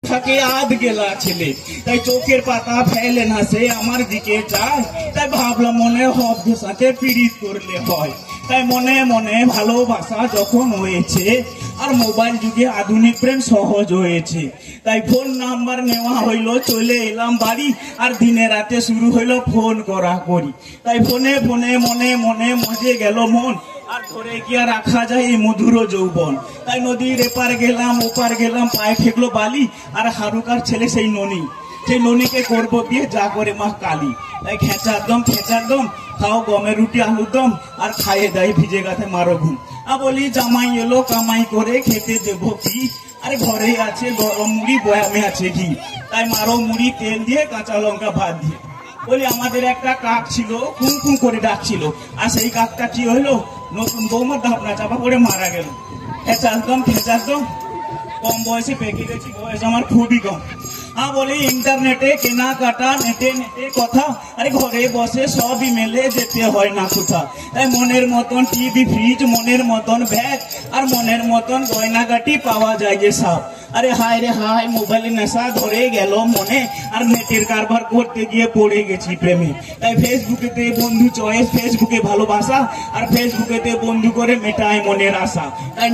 থাকে আধ গেলা ছেলে, তাই চোখের পাতা ফেলে না সে আমার দিকে চায়। তাই ভাবলাম মনে হবদের সাথে পীড়িত করলে হয়। তাই মনে মনে ভালোবাসা যখন হয়েছে, আর মোবাইল যুগে আধুনিক প্রেম সহজ হয়েছে, তাই ফোন নাম্বার নেওয়া হইলো, চলে এলাম বাড়ি। আর দিনে রাতে শুরু হইলো ফোন করা করি। তাই ফোনে ফোনে মনে মনে মজে গেল মন, আর ধরে গিয়া রাখা যায় এই মধুর যৌবন। তাই নদীর এপার গেলাম ওপার গেলাম, পায়ে ঠেকলো বালি। আর হারুকার ছেলে সেই ননি, সেই ননিকে করবো দিয়ে যা করে মা কালী। তাই খেঁচার দম খাও গমের রুটি আলুর দম, আর খাইয়ে দেয় ভিজে গাছে মারো ঘুম। বলি জামাই এলো কামাই করে খেতে দেবো কি, আরে ঘরে আছে গরম মুড়ি বয়ামে আছে ঘি। তাই মারো মুড়ি তেল দিয়ে কাঁচা লঙ্কা ভাত দিয়ে। বলি আমাদের একটা কাক ছিল, কুঁ কুঁ করে ডাকছিল। আর সেই কাকটা কি হইলো, নতুন বৌমার ধাপনা চাপা পড়ে মারা গেল। খেঁচার দম কম বয়সে পেকে গেছি, বয়স আমার খুবই কম। বলি ইন্টারনেটে কেনাকাটা, নেটে কথা, আরে ঘরে বসে সবই মেলে, যেতে হয় না কোথা। তাই মনের মতন টিভি ফ্রিজ, মনের মতন ব্যাগ, আর মনের মতন গয়নাগাটি পাওয়া যায় যে সব। আরে হায় রে হায়, মোবাইলের নেশা ধরে গেল মনে, আর নেটের কারবার করতে গিয়ে পড়ে গেছি প্রেমে। তাই ফেসবুকেতে বন্ধু চয়েস, ফেসবুকে ভালোবাসা, আর ফেসবুকেতে বন্ধু করে মেটায় মনের আশা। তাই